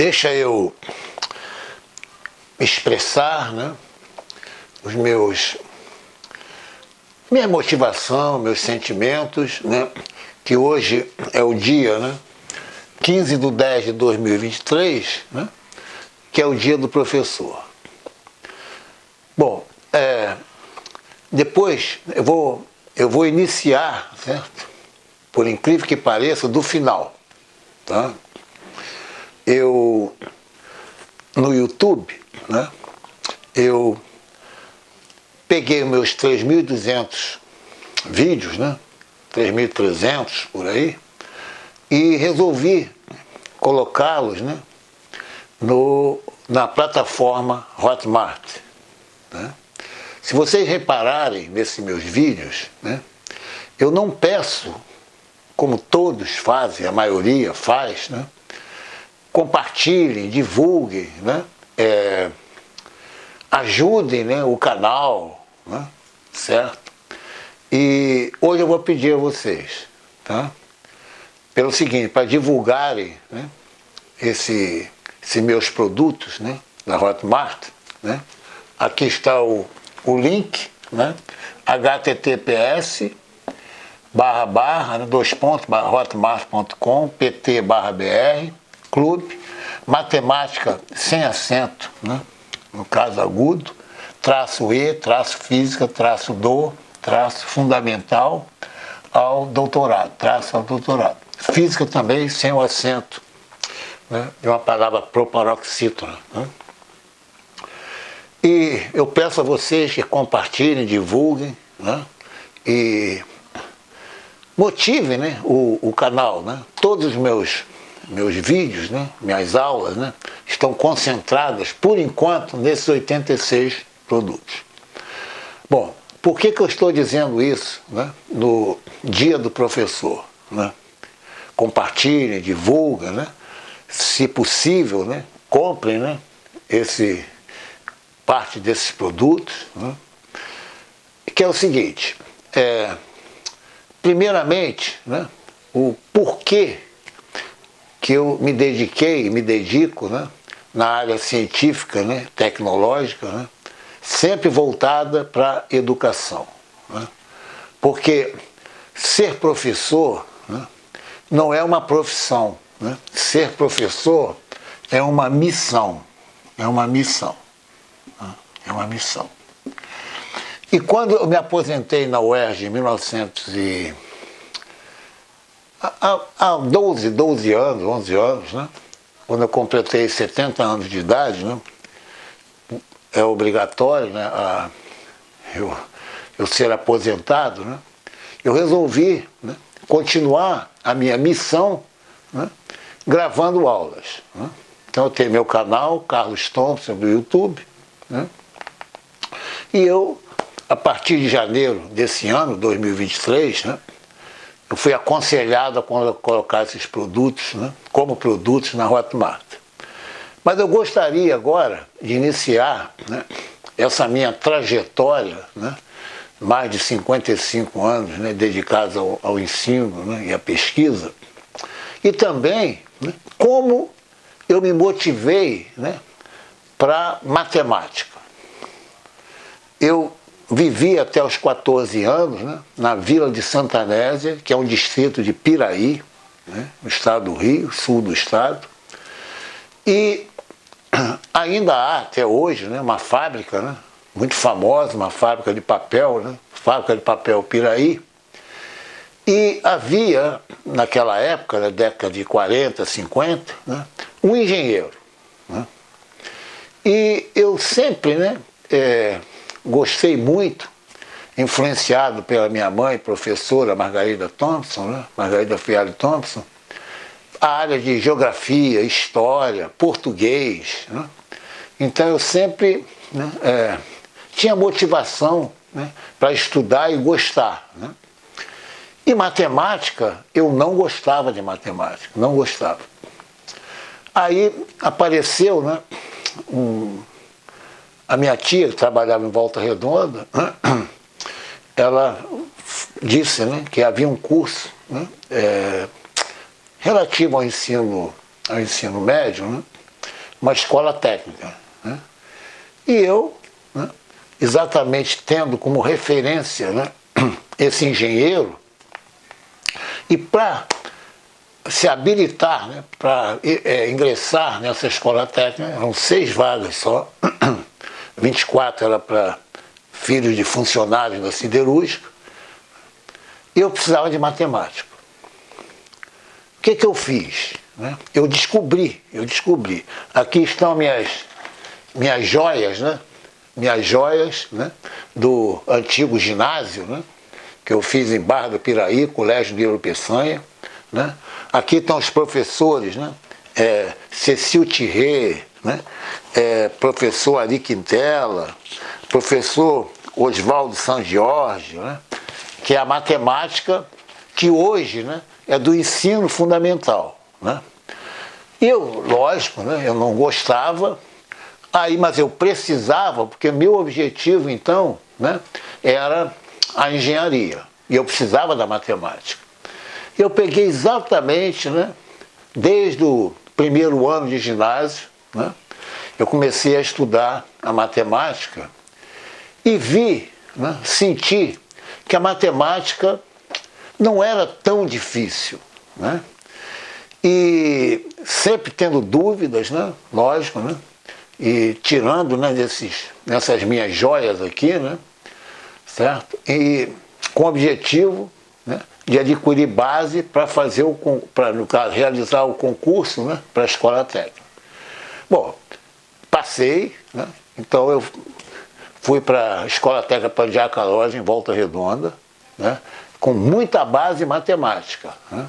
deixa eu expressar, né, minha motivação, meus sentimentos, né, que hoje é o dia, né, 15/10/2023, né, que é o dia do professor. Bom, depois eu vou iniciar, certo? Por incrível que pareça, do final, tá? No YouTube, né, eu peguei meus 3.200 vídeos, né, 3.300 por aí, e resolvi colocá-los, né, na plataforma Hotmart, né? Se vocês repararem nesses meus vídeos, né, eu não peço, como todos fazem, a maioria faz, né, compartilhem, divulguem, né, ajudem, né, o canal, né, certo? E hoje eu vou pedir a vocês, tá, pelo seguinte, para divulgarem, né, esses meus produtos, né, da Hotmart, né, aqui está o link, né, https://hotmart.com pt/br clube matemática sem acento, né, no caso agudo, -e, -física, -do, -fundamental ao doutorado, ao doutorado. Física também sem o acento, né, de uma palavra proparoxítona, né? E eu peço a vocês que compartilhem, divulguem, né, e motivem, né, o canal, né? Todos os meus vídeos, né, minhas aulas, né, estão concentradas, por enquanto, nesses 86 produtos. Bom, por que eu estou dizendo isso, né, no dia do professor, né? Compartilhem, divulguem, né? Se possível, né, comprem, né, parte desses produtos, né, que é o seguinte, primeiramente, né, o porquê que eu me dedico, né, na área científica, né, tecnológica, né, sempre voltada para a educação, né, porque ser professor, né, não é uma profissão, né, ser professor é uma missão, é uma missão. E quando eu me aposentei na UERJ em 1900 há 12 anos, 11 anos, né? Quando eu completei 70 anos de idade, né? É obrigatório, né, eu ser aposentado, né? Eu resolvi, né, continuar a minha missão, né, gravando aulas, né? Então eu tenho meu canal, Carlos Thompson, do YouTube, né? E eu, a partir de janeiro desse ano, 2023, né, eu fui aconselhado a colocar esses produtos, né, como produtos na Hotmart. Mas eu gostaria agora de iniciar, né, essa minha trajetória, né, mais de 55 anos, né, dedicados ao ensino, né, e à pesquisa, e também, né, como eu me motivei, né, para matemática. Eu vivi até os 14 anos, né, na Vila de Santa Anésia, que é um distrito de Piraí, né, no estado do Rio, sul do estado. E ainda há, até hoje, né, uma fábrica, né, muito famosa, uma fábrica de papel, né, Fábrica de Papel Piraí. E havia, naquela época, na década de 40, 50, né, um engenheiro, né. E eu sempre, né, gostei muito, influenciado pela minha mãe, professora Margarida Thompson, né, Margarida Fialho Thompson, a área de geografia, história, português, né. Então eu sempre, né, tinha motivação, né, para estudar e gostar, né. E matemática, eu não gostava de matemática, não gostava. Aí apareceu, né, a minha tia, que trabalhava em Volta Redonda, ela disse, né, que havia um curso, né, relativo ao ensino médio, né, uma escola técnica, né? E eu, né, exatamente tendo como referência, né, esse engenheiro, e para se habilitar, né, para ingressar nessa escola técnica, eram 6 vagas só, 24 era para filhos de funcionários da siderúrgica, e eu precisava de matemática. O que eu fiz? Né? Eu descobri. Aqui estão minhas joias, né? Minhas joias, né? Do antigo ginásio, né? Que eu fiz em Barra do Piraí, Colégio de Euro Peçanha, né? Aqui estão os professores, né? Cecil Thierry, né? Professor Ari Quintela, professor Oswaldo San Jorge, né? Que é a matemática que hoje, né, é do ensino fundamental, né? Eu, lógico, né, eu não gostava, mas eu precisava, porque meu objetivo, então, né, era a engenharia, e eu precisava da matemática. Eu peguei exatamente, né, desde o primeiro ano de ginásio, né, eu comecei a estudar a matemática e vi, né, senti que a matemática não era tão difícil, né? E sempre tendo dúvidas, né? Lógico, né? E tirando, né, nessas minhas joias aqui, né? Certo? E com o objetivo, né, de adquirir base para fazer no caso, realizar o concurso, né, para a escola técnica. Bom, passei, né? Então eu fui para a escola técnica Pandiaca Loja, em Volta Redonda, né, com muita base matemática, né,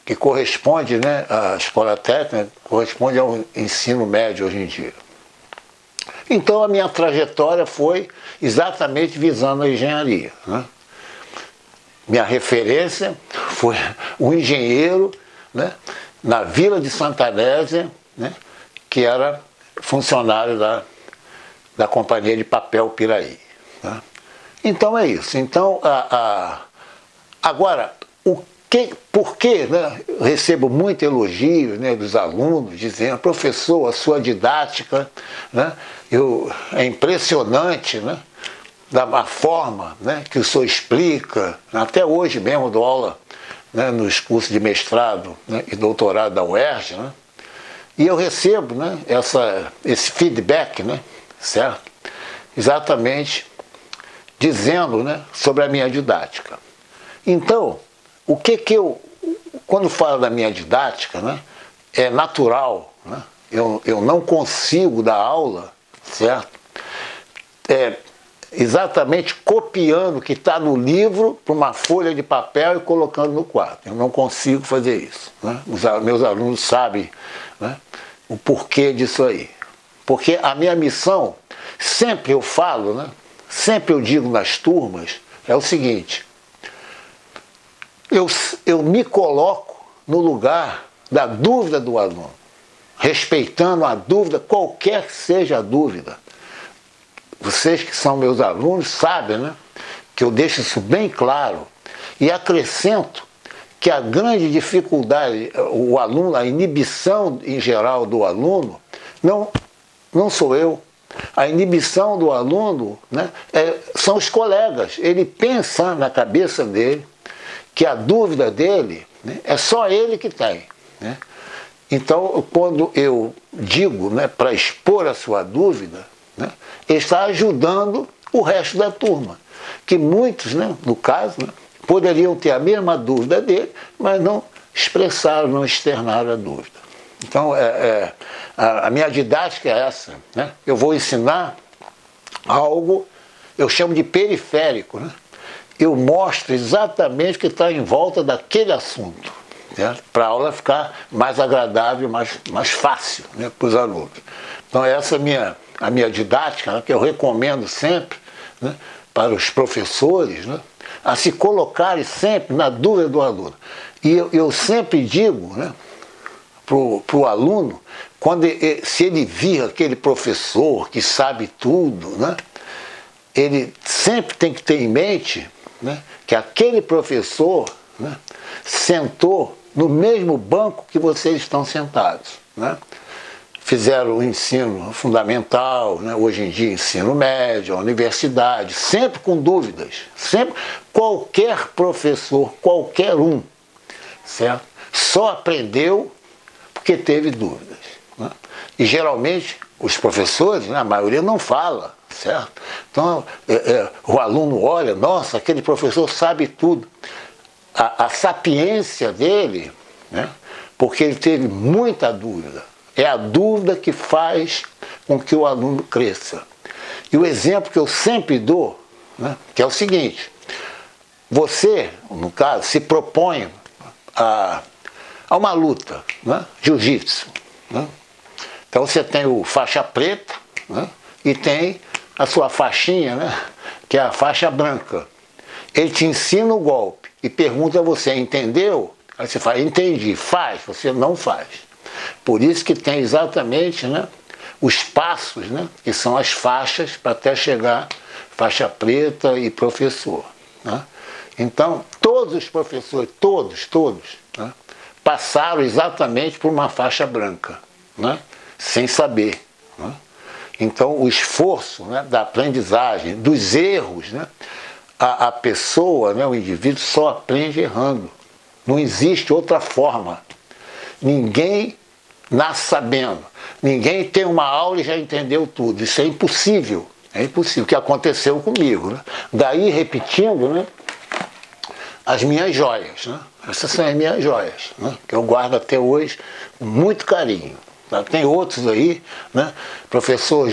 que corresponde, né, à escola técnica, corresponde ao ensino médio hoje em dia. Então a minha trajetória foi exatamente visando a engenharia, né. Minha referência foi um engenheiro, né, na Vila de Santa Nésia, né, que era funcionário da Companhia de Papel Piraí, né. Então é isso. Então, agora, por que, né, eu recebo muito elogio, né, dos alunos, dizendo, professor, a sua didática, né, é impressionante, né, da forma, né, que o senhor explica. Até hoje mesmo dou aula, né, nos cursos de mestrado, né, e doutorado da UERJ, né, e eu recebo, né, esse feedback, né, certo? Exatamente dizendo, né, sobre a minha didática. Então, quando falo da minha didática, né, é natural, né, eu não consigo dar aula, certo? Exatamente copiando o que está no livro para uma folha de papel e colocando no quadro. Eu não consigo fazer isso, né? Meus alunos sabem, né, o porquê disso aí. Porque a minha missão, sempre eu falo, né, sempre eu digo nas turmas, é o seguinte: eu me coloco no lugar da dúvida do aluno, respeitando a dúvida, qualquer que seja a dúvida. Vocês que são meus alunos sabem, né, que eu deixo isso bem claro e acrescento que a grande dificuldade, o aluno, a inibição em geral do aluno, não sou eu. A inibição do aluno, né, são os colegas. Ele pensa na cabeça dele que a dúvida dele, né, é só ele que tem, né? Então, quando eu digo, né, para expor a sua dúvida, né, ele está ajudando o resto da turma. Que muitos, né, no caso, né, poderiam ter a mesma dúvida dele, mas não expressaram, não externaram a dúvida. Então, a minha didática é essa, né? Eu vou ensinar algo, eu chamo de periférico, né? Eu mostro exatamente o que está em volta daquele assunto, né? Para a aula ficar mais agradável, mais fácil, né, para os alunos. Então essa é a minha didática, né, que eu recomendo sempre, né, para os professores, né, a se colocarem sempre na dúvida do aluno. E eu sempre digo, né, para o aluno, se ele vir aquele professor que sabe tudo, né, ele sempre tem que ter em mente, né, que aquele professor, né, sentou no mesmo banco que vocês estão sentados, né? fizeram o ensino fundamental, né? Hoje em dia ensino médio, a universidade, sempre com dúvidas, sempre qualquer professor, qualquer um, certo? Só aprendeu porque teve dúvidas, né? E geralmente os professores, né, a maioria não fala, certo? Então o aluno olha, nossa, aquele professor sabe tudo. A sapiência dele, né, porque ele teve muita dúvida. É a dúvida que faz com que o aluno cresça. E o exemplo que eu sempre dou, né, que é o seguinte: você, no caso, se propõe a uma luta, né, jiu-jitsu, né? Então você tem o faixa preta, né, e tem a sua faixinha, né, que é a faixa branca. Ele te ensina o golpe e pergunta a você, entendeu? Aí você fala, entendi, faz, você não faz. Por isso que tem exatamente, né, os passos, né, que são as faixas para até chegar faixa preta e professor, né? Então, todos os professores, todos, né, passaram exatamente por uma faixa branca, né, sem saber, né? Então, o esforço, né, da aprendizagem, dos erros, né, a pessoa, né, o indivíduo só aprende errando. Não existe outra forma. Ninguém nasce sabendo. Ninguém tem uma aula e já entendeu tudo. Isso é impossível. É impossível. O que aconteceu comigo, né? Daí, repetindo, né, as minhas joias, né? Essas são as minhas joias, né, que eu guardo até hoje com muito carinho. Tá? Tem outros aí, né? Professor já